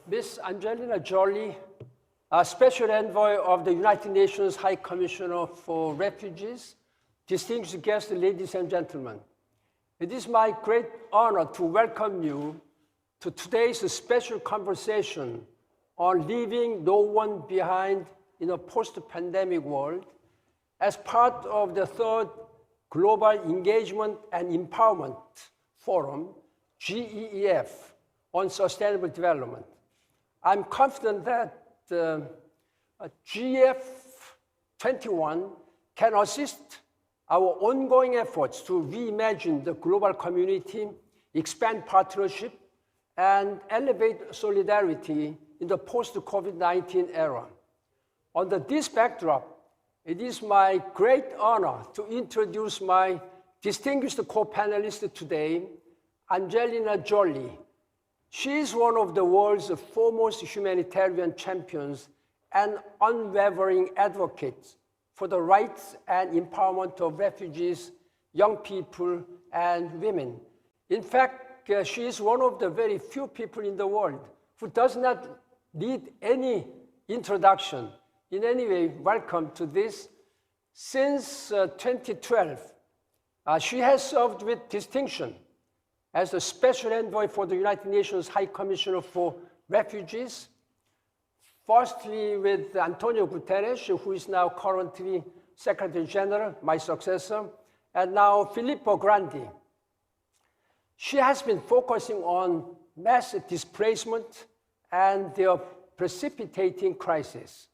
Ms. Angelina Jolie, Special Envoy of the United Nations High Commissioner for Refugees, distinguished guests, ladies and gentlemen. It is my great honor to welcome you to today's special conversation on leaving no one behind in a post-pandemic world as part of the third Global Engagement and Empowerment Forum, GEEF, on Sustainable Development. I'm confident that GEF 21 can assist our ongoing efforts to reimagine the global community, expand partnership, and elevate solidarity in the post-COVID-19 era. Under this backdrop, it is my great honor to introduce my distinguished co-panelist today, Angelina Jolie. She is one of the world's foremost humanitarian champions and unwavering advocates for the rights and empowerment of refugees, young people, and women. In fact, she is one of the very few people in the world who does not need any introduction. In any way, welcome to this. Since 2012, she has served with distinction as the Special Envoy for the United Nations High Commissioner for Refugees, firstly with Antonio Guterres, who is now currently Secretary General, my successor, and now Filippo Grandi. She has been focusing on mass displacement and their precipitating crisis.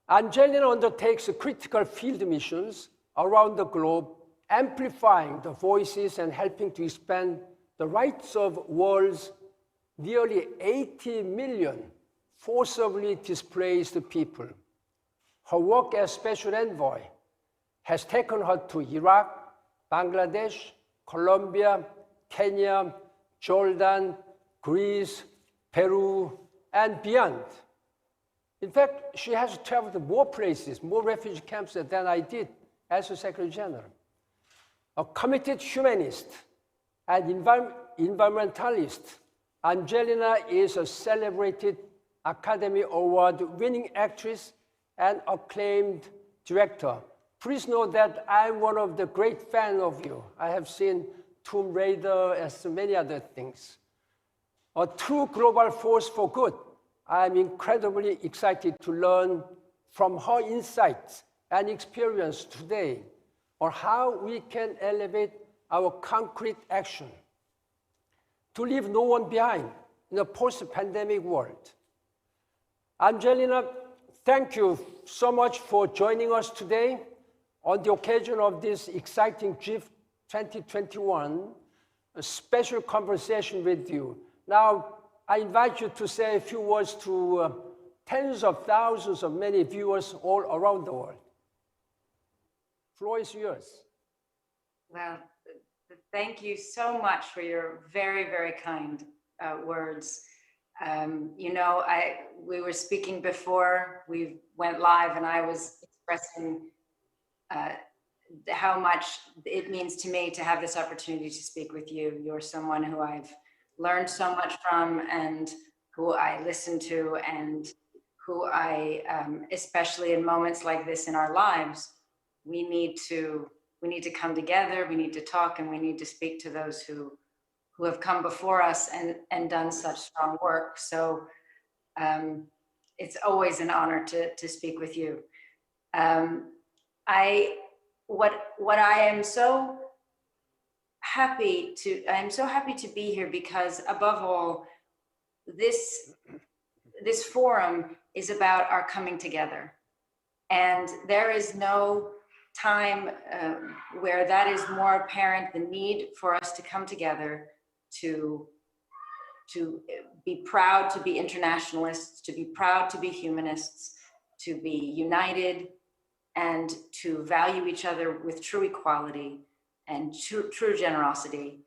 Angelina undertakes critical field missions around the globe, amplifying the voices and helping to expand the rights of world's nearly 80 million forcibly displaced people. Her work as Special Envoy has taken her to Iraq, Bangladesh, Colombia, Kenya, Jordan, Greece, Peru, and beyond. In fact, she has traveled to more places, more refugee camps than I did as a Secretary General. A committed humanist and environmentalist, Angelina is a celebrated Academy Award-winning actress and acclaimed director. Please know that I'm one of the great fans of you. I have seen Tomb Raider and so many other things. A true global force for good. I'm incredibly excited to learn from her insights and experience today on how we can elevate our concrete action to leave no one behind in a post-pandemic world. Angelina, thank you so much for joining us today on the occasion of this exciting GEEF 2021, a special conversation with you. Now, I invite you to say a few words to tens of thousands of many viewers all around the world. Floor is yours. Well, thank you so much for your very, very kind words. You know, we were speaking before we went live, and I was expressing how much it means to me to have this opportunity to speak with you. You're someone who I've learned so much from, and who I listen to, and who I, especially in moments like this in our lives, we need to come together, we need to talk, and we need to speak to those who have come before us and done such strong work. So it's always an honor to speak with you. What I am so happy to be here, because above all, this forum is about our coming together. And there is no time where that is more apparent, the need for us to come together, to be proud to be internationalists, to be proud to be humanists, to be united, and to value each other with true equality and true generosity,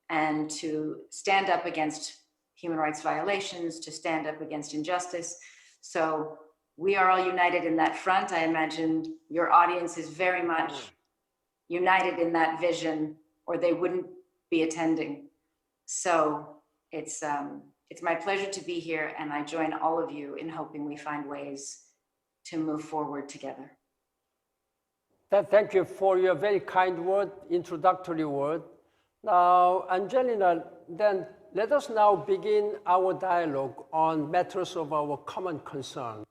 and to stand up against human rights violations, to stand up against injustice. So we are all united in that front. I imagine your audience is very much united in that vision, or they wouldn't be attending. So it's my pleasure to be here, and I join all of you in hoping we find ways to move forward together. Thank you for your very kind word, introductory word. Now, Angelina, then let us now begin our dialogue on matters of our common concern.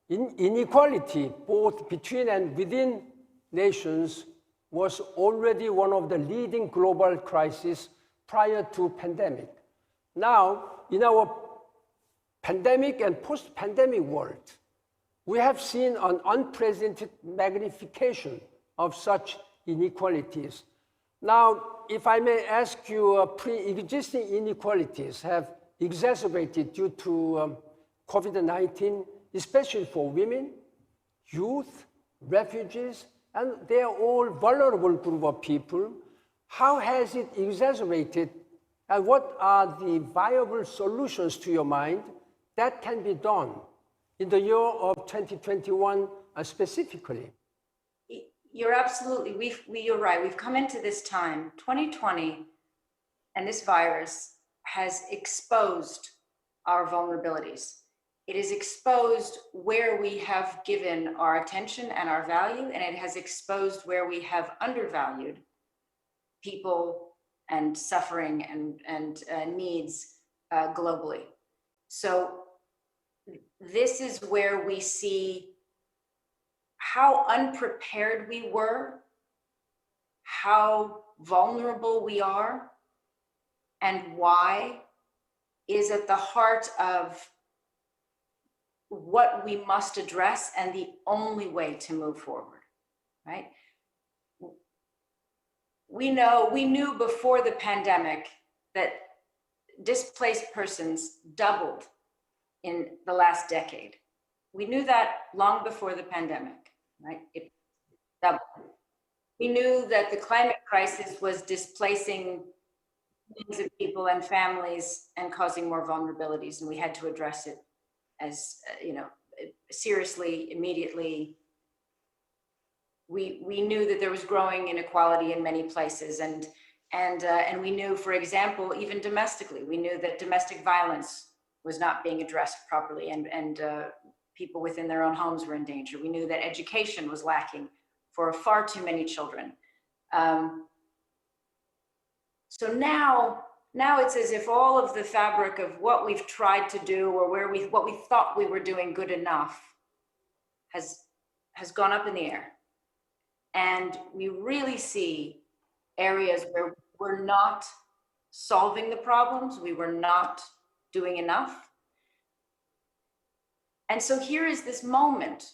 Inequality, both between and within nations, was already one of the leading global crises prior to pandemic. Now, in our pandemic and post-pandemic world, we have seen an unprecedented magnification of such inequalities. Now, if I may ask you, pre-existing inequalities have exacerbated due to COVID-19, especially for women, youth, refugees, and they are all vulnerable group of people. How has it exacerbated, and what are the viable solutions to your mind that can be done in the year of 2021 specifically? You're absolutely, you're right. We've come into this time, 2020, and this virus has exposed our vulnerabilities. It has exposed where we have given our attention and our value, and it has exposed where we have undervalued people and suffering and needs globally. So this is where we see how unprepared we were, how vulnerable we are, and why is at the heart of what we must address and the only way to move forward, right? We knew before the pandemic that displaced persons doubled in the last decade. We knew that long before the pandemic, right? It doubled. We knew that the climate crisis was displacing millions of people and families and causing more vulnerabilities, and we had to address it as seriously, immediately. We knew that there was growing inequality in many places, and we knew, for example, even domestically, we knew that domestic violence was not being addressed properly, and people within their own homes were in danger. We knew that education was lacking for far too many children. So now it's as if all of the fabric of what we've tried to do, or what we thought we were doing good enough, has gone up in the air. And we really see areas where we're not solving the problems, we were not doing enough. And so here is this moment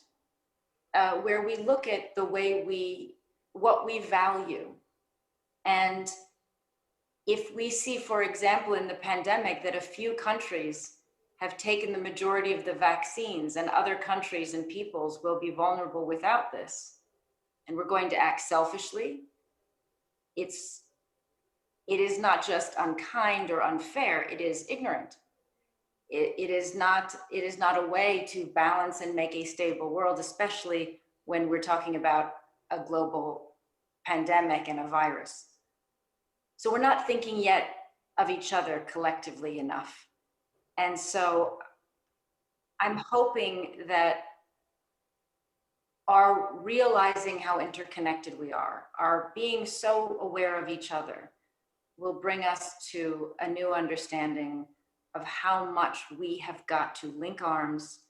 where we look at the way what we value. And if we see, for example, in the pandemic, that a few countries have taken the majority of the vaccines, and other countries and peoples will be vulnerable without this, and we're going to act selfishly, it is not just unkind or unfair, it is ignorant. It is not a way to balance and make a stable world, especially when we're talking about a global pandemic and a virus. So we're not thinking yet of each other collectively enough. And so I'm hoping that our realizing how interconnected we are, our being so aware of each other, will bring us to a new understanding of how much we have got to link arms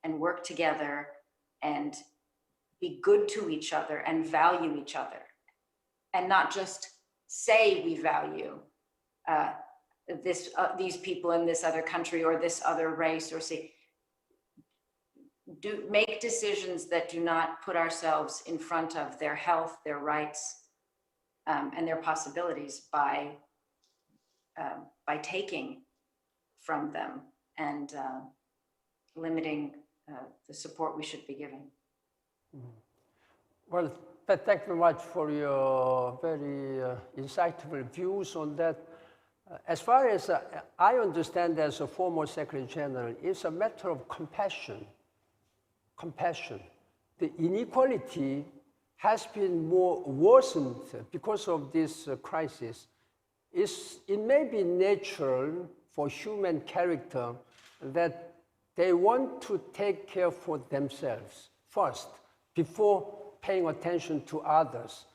and work together and be good to each other and value each other, and not just say we value these people in this other country or this other race, or say, make decisions that do not put ourselves in front of their health, their rights, and their possibilities by taking from them and limiting the support we should be giving. Well, thank you very much for your very insightful views on that. As far as I understand, as a former Secretary General, it's a matter of compassion. The inequality has been more worsened because of this crisis. it may be natural for human character that they want to take care for themselves first before paying attention to others.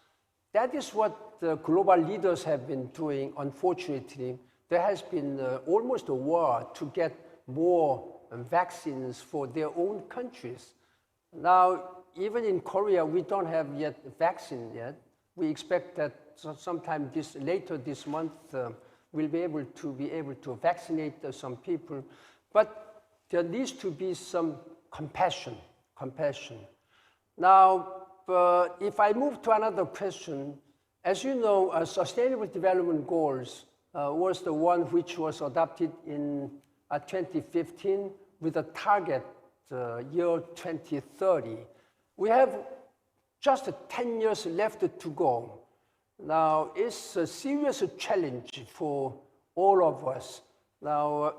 That is what the global leaders have been doing. Unfortunately, there has been almost a war to get more vaccines for their own countries. Now, even in Korea, we don't have yet a vaccine yet. We expect that sometime later this month, we'll be able to vaccinate some people. But there needs to be some compassion. Now, if I move to another question, as you know, Sustainable Development Goals was the one which was adopted in 2015 with a target year 2030. We have just 10 years left to go. Now, it's a serious challenge for all of us. Now,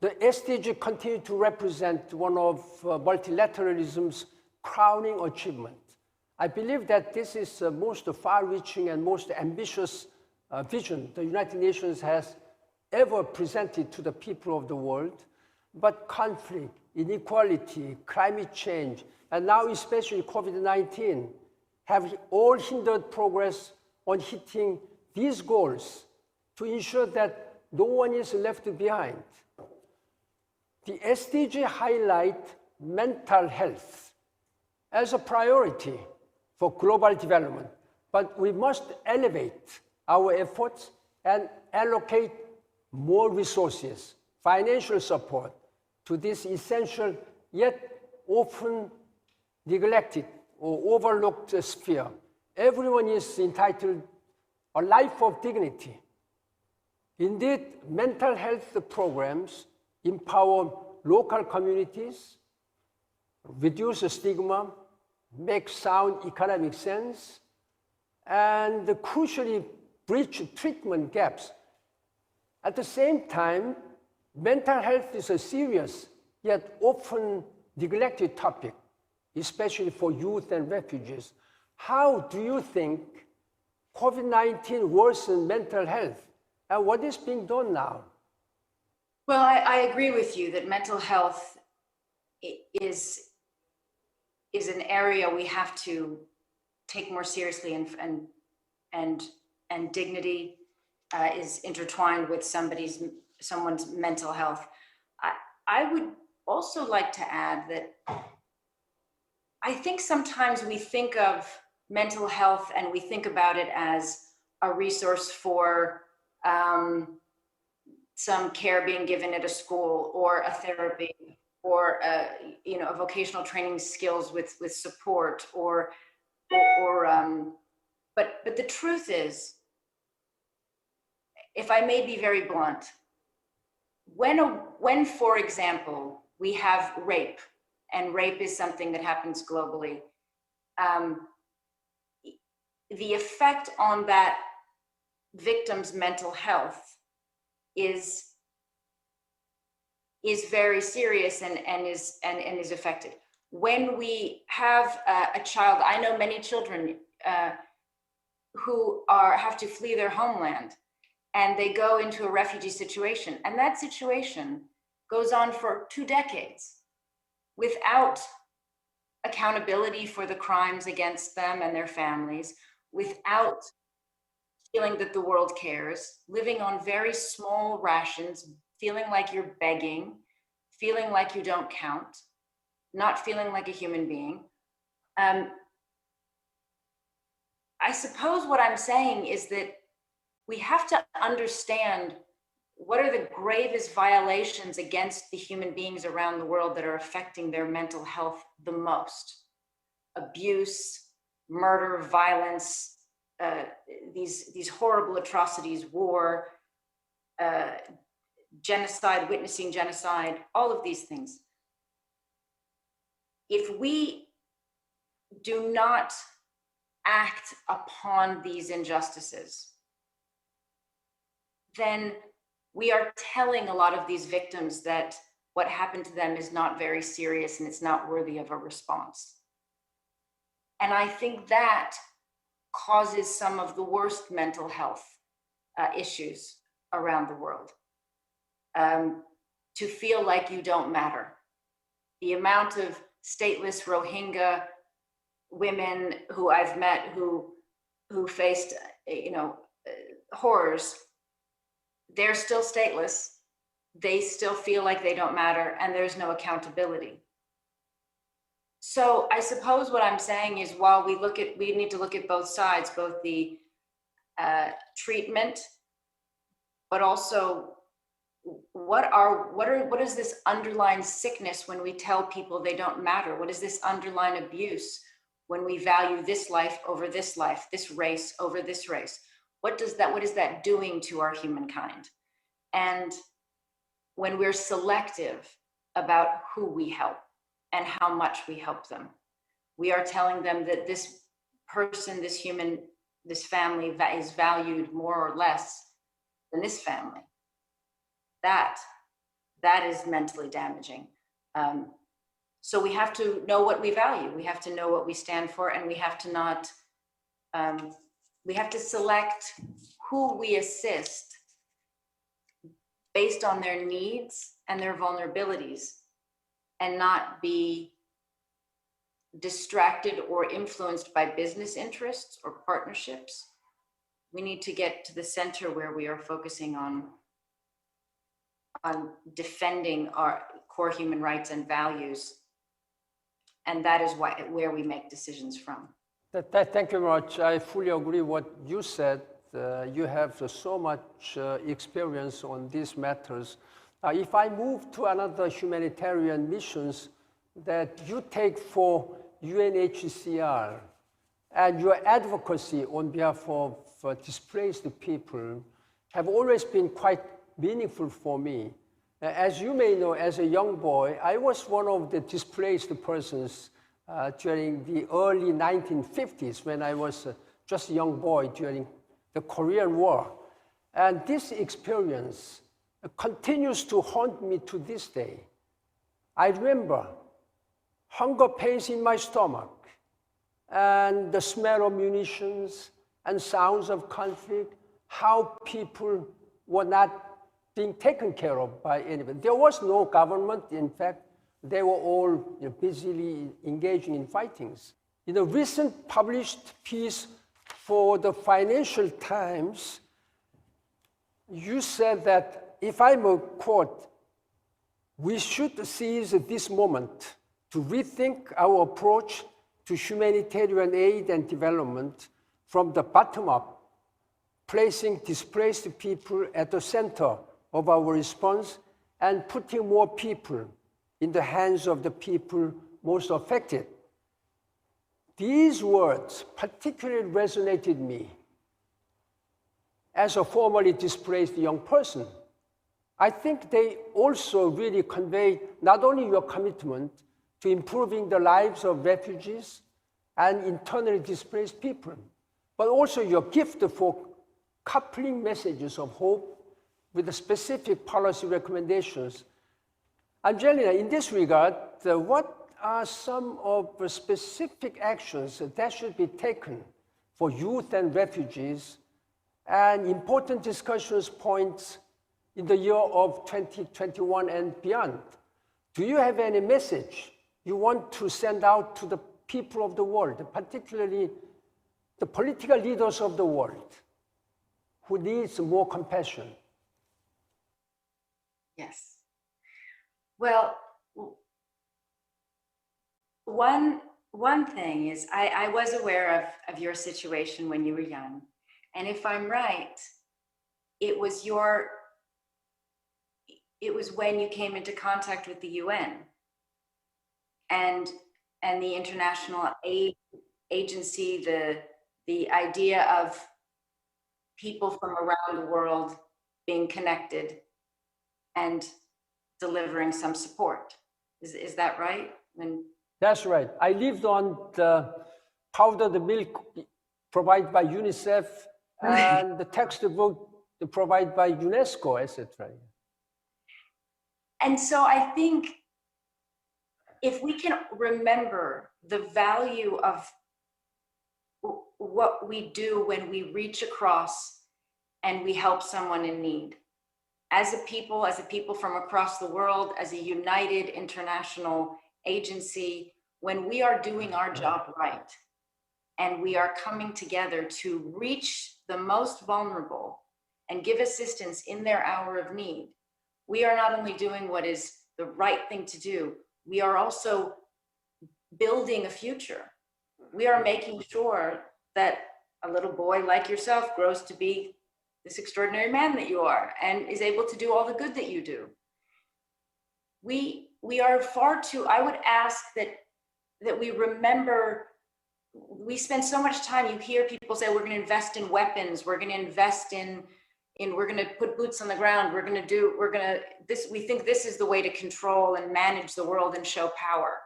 the SDG continue to represent one of multilateralism's crowning achievement. I believe that this is the most far-reaching and most ambitious vision the United Nations has ever presented to the people of the world. But conflict, inequality, climate change, and now especially COVID-19 have all hindered progress on hitting these goals to ensure that no one is left behind. The SDG highlight mental health as a priority for global development, but we must elevate our efforts and allocate more resources, financial support to this essential yet often neglected or overlooked sphere. Everyone is entitled a life of dignity. Indeed, mental health programs empower local communities, reduce stigma, make sound economic sense, and crucially bridge treatment gaps. At the same time, mental health is a serious yet often neglected topic, especially for youth and refugees. How do you think COVID-19 worsened mental health, and what is being done now? Well, I agree with you that mental health is an area we have to take more seriously, and dignity is intertwined with someone's mental health. I would also like to add that I think sometimes we think of mental health and we think about it as a resource for some care being given at a school or a therapy or a vocational training skills with support but the truth is, if I may be very blunt, when for example we have rape, and rape is something that happens globally, the effect on that victim's mental health is very serious and is affected. When we have a child, I know many children who have to flee their homeland, and they go into a refugee situation, and that situation goes on for 2 decades without accountability for the crimes against them and their families, without feeling that the world cares, living on very small rations, feeling like you're begging, feeling like you don't count, not feeling like a human being. I suppose what I'm saying is that we have to understand what are the gravest violations against the human beings around the world that are affecting their mental health the most. Abuse, murder, violence, these horrible atrocities, war, genocide, witnessing genocide, all of these things. If we do not act upon these injustices, then we are telling a lot of these victims that what happened to them is not very serious and it's not worthy of a response. And I think that causes some of the worst mental health issues around the world. To feel like you don't matter. The amount of stateless Rohingya women who I've met who faced, horrors, they're still stateless. They still feel like they don't matter, and there's no accountability. So I suppose what I'm saying is, while we need to look at both sides, both the treatment, but also what is this underlying sickness when we tell people they don't matter? What is this underlying abuse when we value this life over this life, this race over this race? What is that doing to our humankind? And when we're selective about who we help and how much we help them, we are telling them that this person, this human, this family that is valued more or less than this family. That is mentally damaging. So we have to know what we value. We have to know what we stand for, and we have to not, we have to select who we assist based on their needs and their vulnerabilities, and not be distracted or influenced by business interests or partnerships. We need to get to the center where we are focusing on defending our core human rights and values. And that is where we make decisions from. Thank you very much. I fully agree what you said. You have so much experience on these matters. If I move to another humanitarian missions that you take for UNHCR and your advocacy on behalf of displaced people have always been quite meaningful for me. As you may know, as a young boy, I was one of the displaced persons during the early 1950s when I was just a young boy during the Korean War. And this experience continues to haunt me to this day. I remember hunger pains in my stomach and the smell of munitions and sounds of conflict, how people were not being taken care of by anyone. There was no government. In fact, they were all busily engaging in fightings. In a recent published piece for the Financial Times, you said that, if I may quote, "We should seize this moment to rethink our approach to humanitarian aid and development from the bottom up, placing displaced people at the center of our response and putting more people in the hands of the people most affected." These words particularly resonated me as a formerly displaced young person. I think they also really convey not only your commitment to improving the lives of refugees and internally displaced people, but also your gift for coupling messages of hope with the specific policy recommendations. Angelina, in this regard, what are some of the specific actions that should be taken for youth and refugees, and important discussions points in the year of 2021 and beyond? Do you have any message you want to send out to the people of the world, particularly the political leaders of the world, who needs more compassion? Yes. Well, one thing is, I was aware of your situation when you were young. And if I'm right, it was when you came into contact with the UN and the international aid agency, the idea of people from around the world being connected and delivering some support. Is that right? That's right. I lived on the powdered milk provided by UNICEF and the textbook provided by UNESCO, etc. And so I think if we can remember the value of what we do when we reach across and we help someone in need. As a people from across the world, as a united international agency, when we are doing our job right and we are coming together to reach the most vulnerable and give assistance in their hour of need, we are not only doing what is the right thing to do, we are also building a future. We are making sure that a little boy like yourself grows to be this extraordinary man that you are and is able to do all the good that you do. We are far too, I would ask that we remember, we spend so much time, you hear people say, we're going to invest in weapons, we're going to invest in we're going to put boots on the ground, we think this is the way to control and manage the world and show power.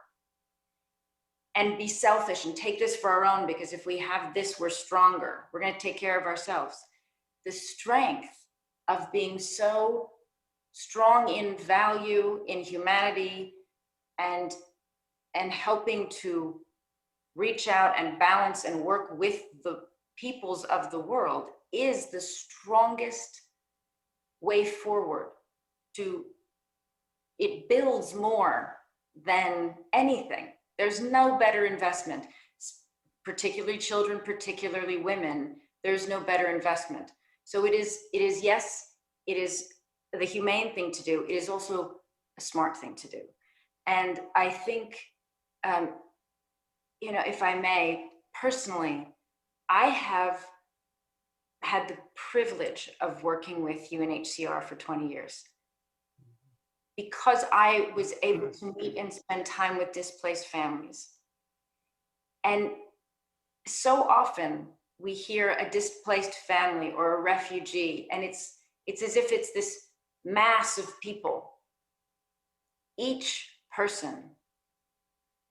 And be selfish and take this for our own, because if we have this, we're stronger. We're going to take care of ourselves. The strength of being so strong in value, in humanity, and helping to reach out and balance and work with the peoples of the world is the strongest way forward. It builds more than anything. There's no better investment, particularly children, particularly women. There's no better investment. So it is yes, it is the humane thing to do. It is also a smart thing to do. And I think, if I may, personally, I have had the privilege of working with UNHCR for 20 years. Because I was able to meet and spend time with displaced families. And so often we hear a displaced family or a refugee, and it's as if it's this mass of people. Each person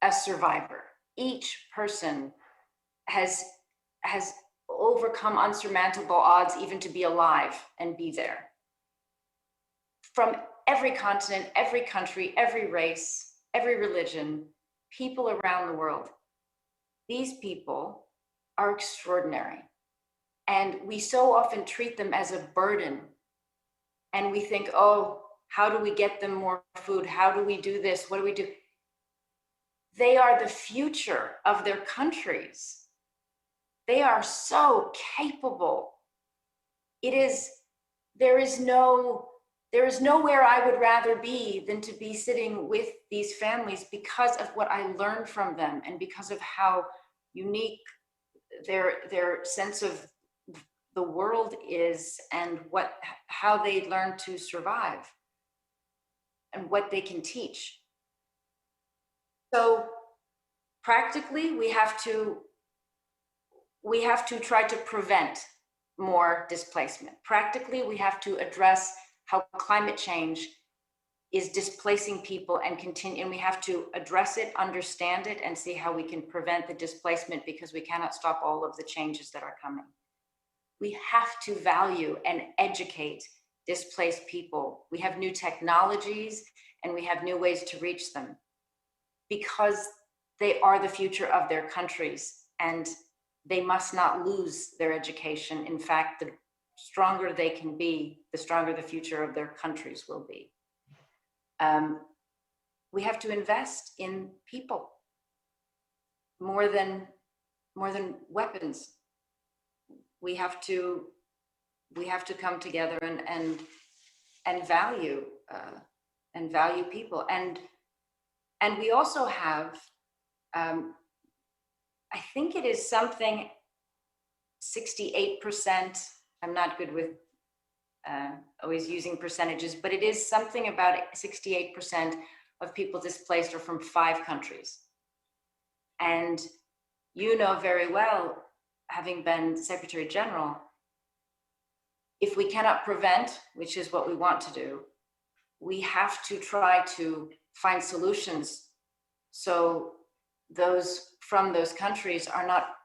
a survivor. Each person has overcome unsurmountable odds even to be alive and be there. From every continent, every country, every race, every religion, people around the world. These people are extraordinary. And we so often treat them as a burden. And we think, oh, how do we get them more food? How do we do this? What do we do? They are the future of their countries. They are so capable. There is nowhere I would rather be than to be sitting with these families because of what I learned from them and because of how unique their sense of the world is and how they learn to survive and what they can teach. So practically, we have to try to prevent more displacement. Practically, we have to address how climate change is displacing people and we have to address it, understand it, and see how we can prevent the displacement, because we cannot stop all of the changes that are coming. We have to value and educate displaced people. We have new technologies and we have new ways to reach them because they are the future of their countries and they must not lose their education. In fact, the stronger they can be, the stronger the future of their countries will be. We have to invest in people more than weapons. We have to come together and value people. And we also have, I think it is something 68%. I'm not good with always using percentages, but it is something about 68% of people displaced are from 5 countries. And you know very well, having been Secretary General, if we cannot prevent, which is what we want to do, we have to try to find solutions so those from those countries are not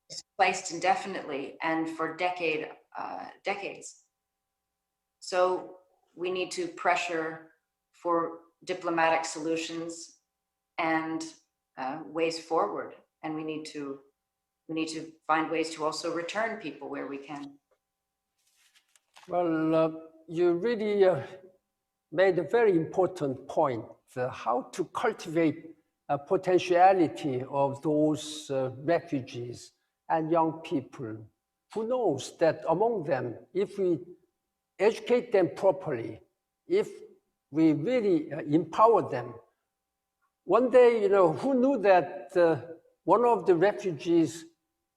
displaced indefinitely and for decades. So we need to pressure for diplomatic solutions and ways forward, and we need to we need to find ways to also return people where we can. Well, you really made a very important point, how to cultivate a potentiality of those refugees and young people. Who knows that among them, if we educate them properly, if we really empower them, one day, who knew that one of the refugees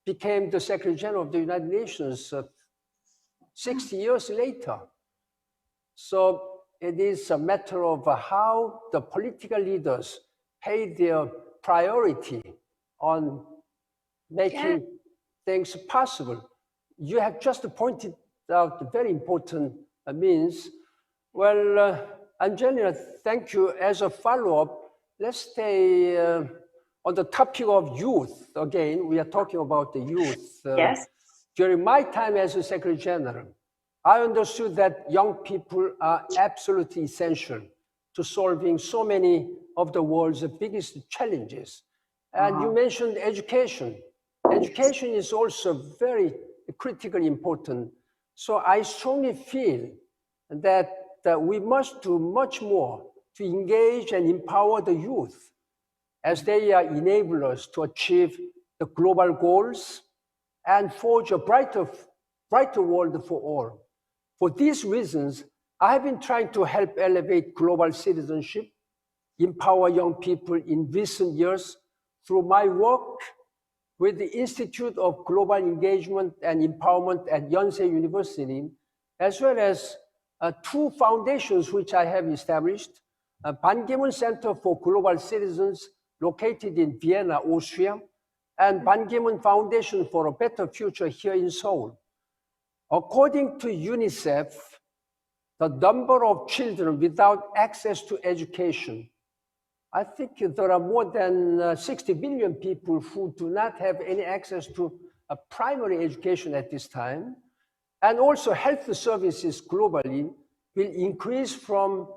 became the Secretary General of the United Nations 60 years later? So it is a matter of how the political leaders pay their priority on making things possible. You have just pointed out the very important means. Well, Angelina, thank you. As a follow-up, let's stay on the topic of youth. Again, we are talking about the youth. Yes. During my time as a Secretary General, I understood that young people are absolutely essential to solving so many of the world's biggest challenges. And you mentioned education. Education is also very critically important. So I strongly feel that we must do much more to engage and empower the youth as they enable us to achieve the global goals and forge a brighter world for all. For these reasons, I have been trying to help elevate global citizenship, empower young people in recent years through my work with the Institute of Global Engagement and Empowerment at Yonsei University, as well as two foundations which I have established, Ban Ki-Moon Center for Global Citizens located in Vienna, Austria, and Ban Ki-Moon Foundation for a Better Future here in Seoul. According to UNICEF, the number of children without access to education, I think there are more than 60 billion people who do not have any access to a primary education at this time. And also health services globally will increase from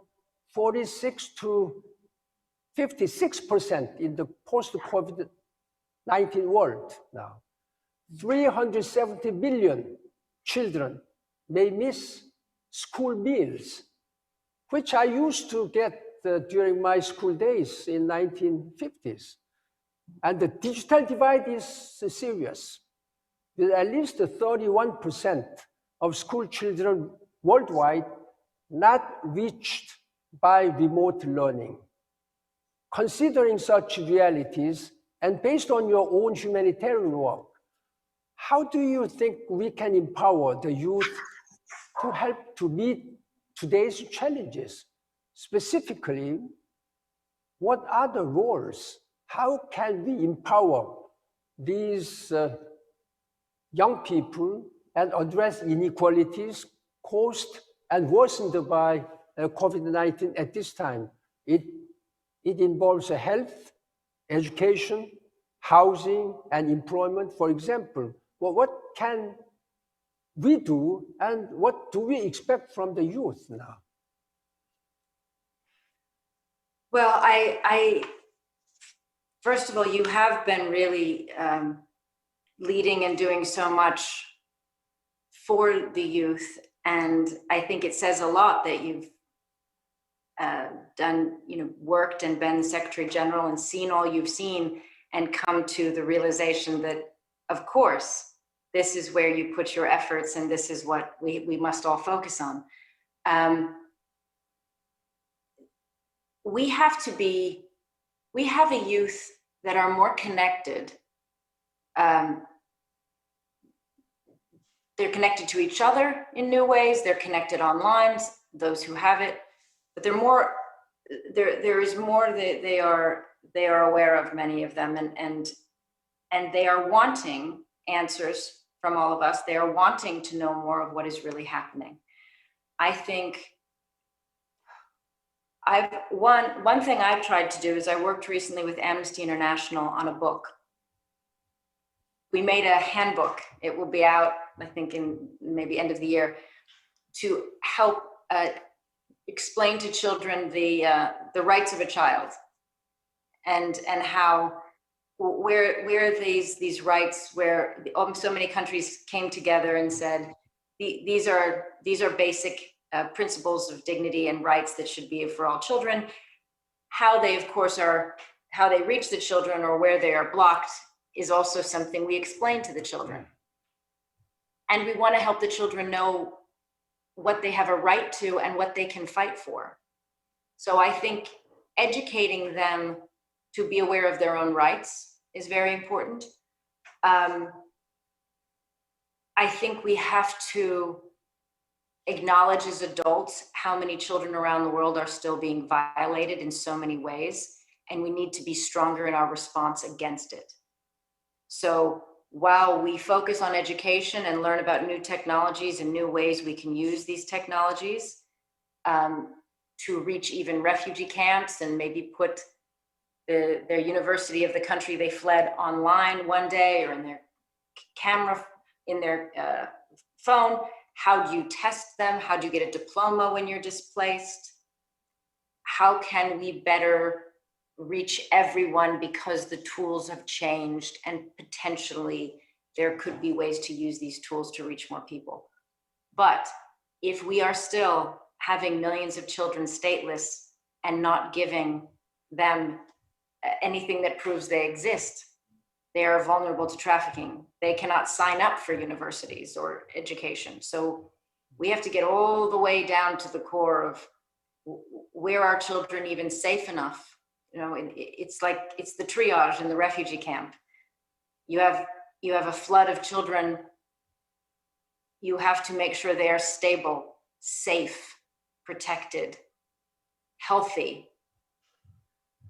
46 to 56% in the post-COVID-19 world now. 370 million children may miss school meals, which I used to get during my school days in 1950s. And the digital divide is serious, with at least 31% of school children worldwide not reached by remote learning. Considering such realities, and based on your own humanitarian work, how do you think we can empower the youth to help to meet today's challenges? Specifically, what are the roles? How can we empower these young people and address inequalities caused and worsened by COVID-19 at this time? It involves health, education, housing, and employment, for example. Well, what can we do, and what do we expect from the youth now? Well, first of all, you have been really leading and doing so much for the youth. And I think it says a lot that you've done, worked and been Secretary General and seen all you've seen and come to the realization that, of course, this is where you put your efforts and this is what we must all focus on. We have a youth that are more connected. They're connected to each other in new ways. They're connected online, those who have it, but there is more that they are aware of, many of them, and they are wanting answers from all of us. They are wanting to know more of what is really happening. I think one thing I've tried to do is I worked recently with Amnesty International on a book. We made a handbook. It will be out, I think, in maybe end of the year, to help explain to children the rights of a child and how where these rights, where so many countries came together and said, these are basic principles of dignity and rights that should be for all children. How they, of course, how they reach the children or where they are blocked is also something we explain to the children. And we want to help the children know what they have a right to and what they can fight for. So I think educating them to be aware of their own rights is very important. I think we have to acknowledge as adults how many children around the world are still being violated in so many ways, and we need to be stronger in our response against it. So while we focus on education and learn about new technologies and new ways we can use these technologies to reach even refugee camps and maybe put their university of the country they fled online one day, or in their camera, in their phone. How do you test them? How do you get a diploma when you're displaced? How can we better reach everyone, because the tools have changed and potentially there could be ways to use these tools to reach more people. But if we are still having millions of children stateless and not giving them anything that proves they exist, they are vulnerable to trafficking. They cannot sign up for universities or education. So we have to get all the way down to the core of where are children even safe enough. You know, it's like, it's the triage in the refugee camp. You have a flood of children. You have to make sure they are stable, safe, protected, healthy.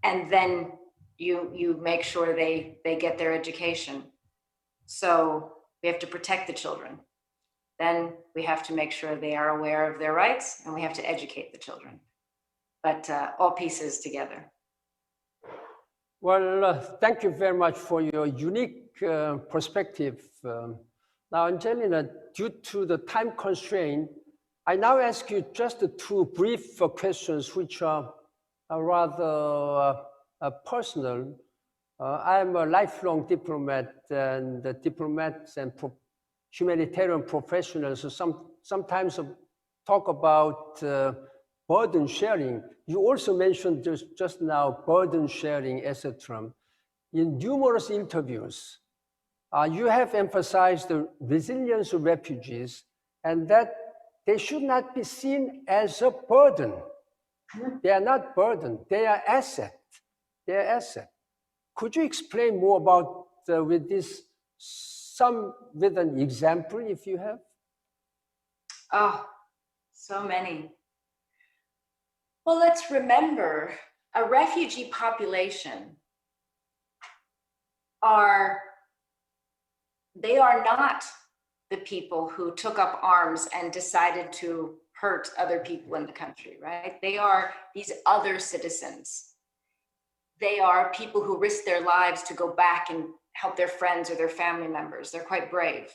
And then you make sure they get their education. So we have to protect the children. Then we have to make sure they are aware of their rights, and we have to educate the children. But all pieces together. Well, thank you very much for your unique perspective. Now, Angelina, due to the time constraint, I now ask you just two brief questions, which are rather personal. I am a lifelong diplomat, and the diplomats and humanitarian professionals sometimes talk about burden sharing. You also mentioned just now burden sharing, etc. In numerous interviews, you have emphasized the resilience of refugees and that they should not be seen as a burden. They are not burden, they are asset. They are asset. Could you explain more about with an example, if you have? Oh, so many. Well, let's remember, a refugee population they are not the people who took up arms and decided to hurt other people in the country, right? They are these other citizens. They are people who risk their lives to go back and help their friends or their family members. They're quite brave.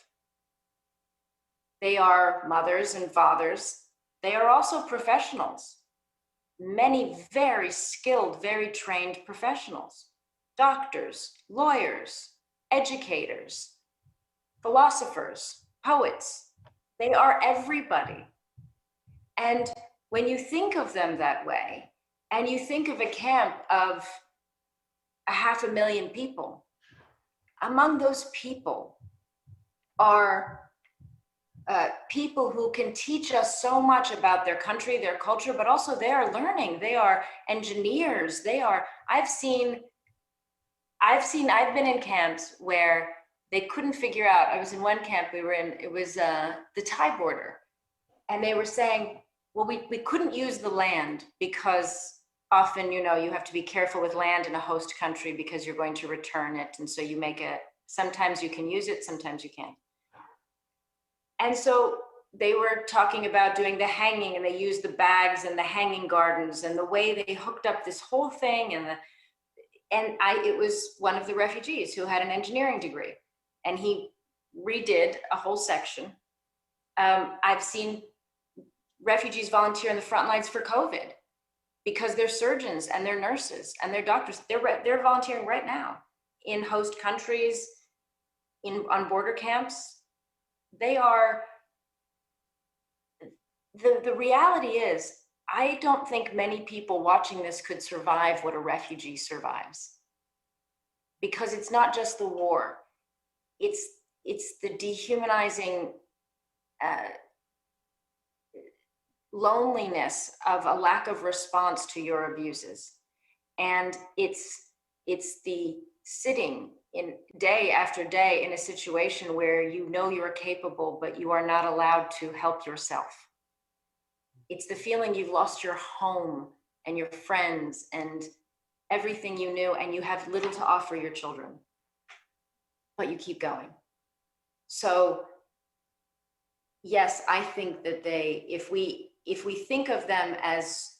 They are mothers and fathers. They are also professionals. Many very skilled, very trained professionals, doctors, lawyers, educators, philosophers, poets. They are everybody. And when you think of them that way, and you think of a camp of 500,000 people, among those people are people who can teach us so much about their country, their culture, but also they are learning. They are engineers. I've been in camps where they couldn't figure out. I was in one camp we were in, it was the Thai border. And they were saying, well, we couldn't use the land because often, you have to be careful with land in a host country because you're going to return it. And so sometimes you can use it, sometimes you can't. And so they were talking about doing the hanging, and they used the bags and the hanging gardens and the way they hooked up this whole thing. It was one of the refugees who had an engineering degree, and he redid a whole section. I've seen refugees volunteer in the front lines for COVID because they're surgeons and they're nurses and they're doctors. They're volunteering right now in host countries, on border camps, they are, the reality is, I don't think many people watching this could survive what a refugee survives. Because it's not just the war, it's the dehumanizing loneliness of a lack of response to your abuses. And it's the sitting in day after day in a situation where you know you're capable, but you are not allowed to help yourself. It's the feeling you've lost your home and your friends and everything you knew, and you have little to offer your children, but you keep going. So yes, I think that if we think of them as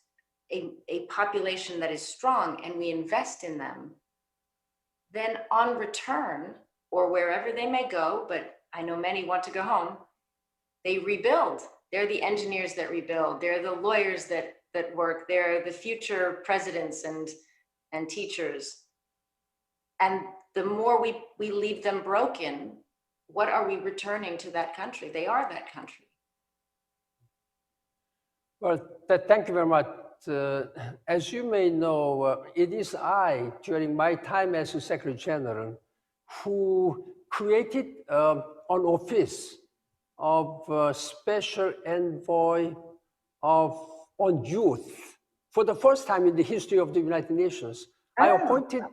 a population that is strong and we invest in them, then on return, or wherever they may go, but I know many want to go home, they rebuild. They're the engineers that rebuild. They're the lawyers that work. They're the future presidents and teachers. And the more we leave them broken, what are we returning to that country? They are that country. Well, thank you very much. As you may know, it is I, during my time as Secretary General, who created an office of Special Envoy on Youth for the first time in the history of the United Nations. I appointed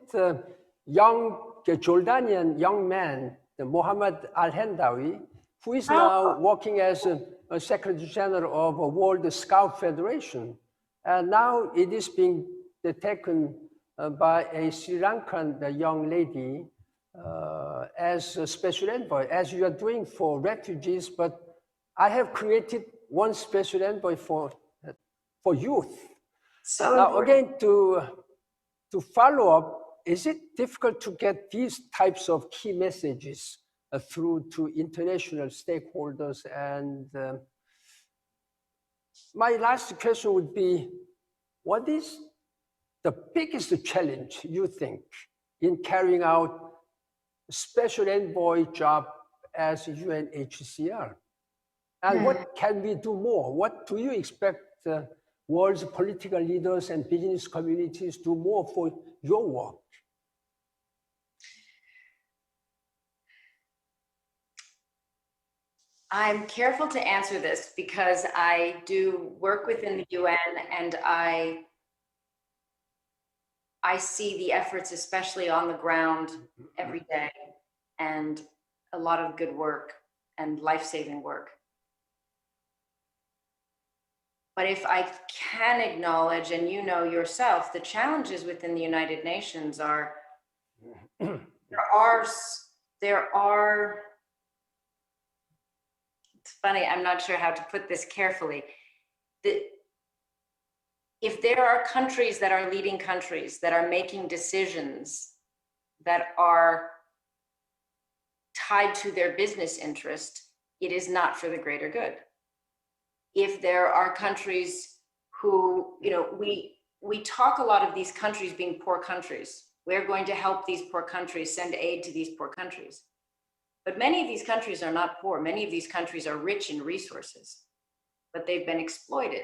young Jordanian young man, Mohammed Al-Hendawi, who is now working as a Secretary General of a World Scout Federation. And now it is being taken by a Sri Lankan young lady as a special envoy, as you are doing for refugees, but I have created one special envoy for youth. So now, important. again, to follow up, is it difficult to get these types of key messages through to international stakeholders? And my last question would be, what is the biggest challenge you think in carrying out a special envoy job as UNHCR? And what can we do more? What do you expect world's political leaders and business communities do more for your work? I'm careful to answer this because I do work within the UN, and I see the efforts, especially on the ground every day, and a lot of good work and life-saving work. But if I can acknowledge, and you know yourself, the challenges within the United Nations are, there are, it's funny, I'm not sure how to put this carefully. If there are countries that are leading countries that are making decisions that are tied to their business interest, it is not for the greater good. If there are countries who, you know, we talk a lot of these countries being poor countries. We're going to help these poor countries, send aid to these poor countries. But many of these countries are not poor. Many of these countries are rich in resources, but they've been exploited.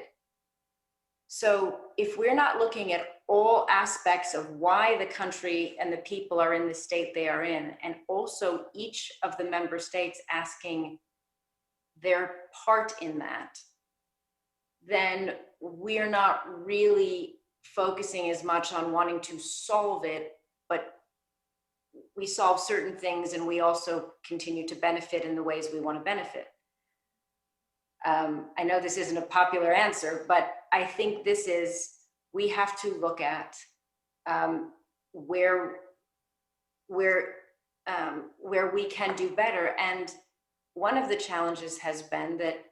So if we're not looking at all aspects of why the country and the people are in the state they are in, and also each of the member states asking their part in that, then we're not really focusing as much on wanting to solve it, but we solve certain things and we also continue to benefit in the ways we want to benefit. I know this isn't a popular answer, but I think we have to look at where we can do better. And one of the challenges has been that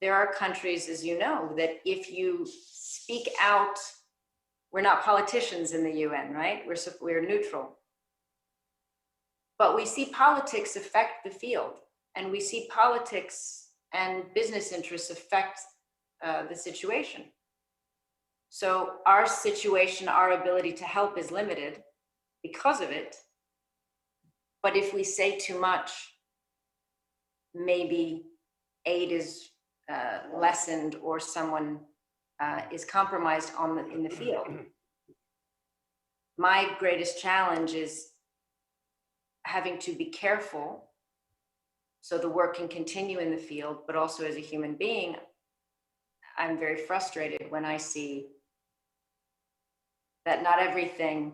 there are countries, as you know, that if you speak out, we're not politicians in the UN, right? We're neutral. But we see politics affect the field, and we see politics and business interests affect the situation. So our situation, our ability to help is limited because of it. But if we say too much, maybe aid is lessened or someone is compromised in the field. My greatest challenge is having to be careful so the work can continue in the field, but also as a human being, I'm very frustrated when I see that not everything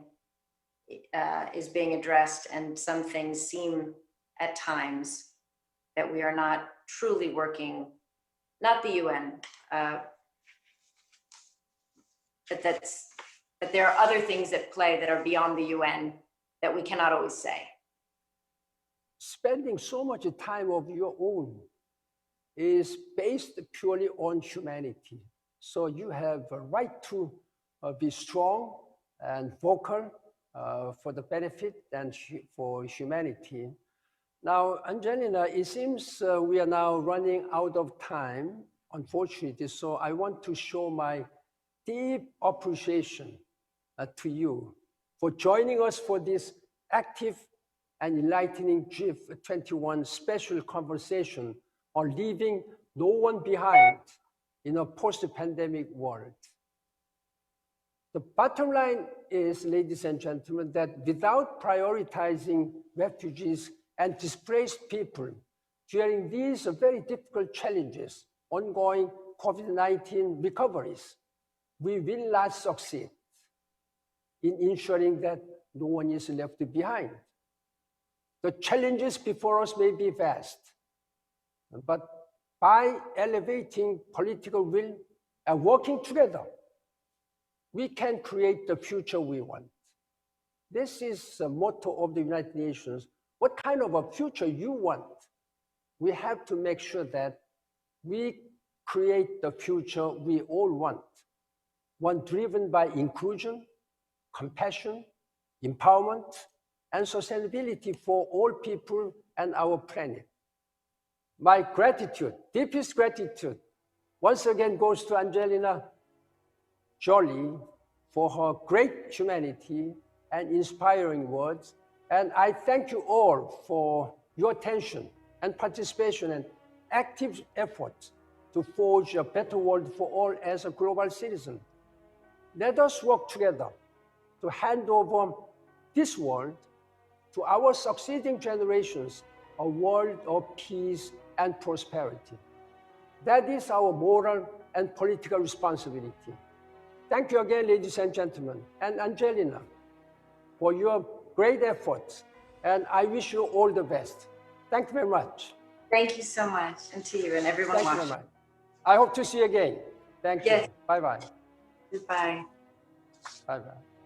is being addressed, and some things seem at times that we are not truly working, not the UN, but there are other things at play that are beyond the UN that we cannot always say. Spending so much time of your own is based purely on humanity. So you have a right to be strong and vocal for the benefit and for humanity. Now, Angelina, it seems we are now running out of time, unfortunately. So I want to show my deep appreciation to you for joining us for this active and enlightening GEEF 21 special conversation on leaving no one behind in a post-pandemic world. The bottom line is, ladies and gentlemen, that without prioritizing refugees and displaced people during these very difficult challenges, ongoing COVID-19 recoveries, we will not succeed in ensuring that no one is left behind. The challenges before us may be vast, but by elevating political will and working together, we can create the future we want. This is the motto of the United Nations. What kind of a future you want? We have to make sure that we create the future we all want, one driven by inclusion, compassion, empowerment, and sustainability for all people and our planet. My gratitude, deepest gratitude, once again goes to Angelina Jolie for her great humanity and inspiring words. And I thank you all for your attention and participation and active efforts to forge a better world for all as a global citizen. Let us work together to hand over this world to our succeeding generations, a world of peace and prosperity. That is our moral and political responsibility. Thank you again, ladies and gentlemen, and Angelina, for your great efforts, and I wish you all the best. Thank you very much. Thank you so much, and to you and everyone watching. Thank you very much. I hope to see you again. Thank you. Yes. Bye-bye. Goodbye. Bye-bye.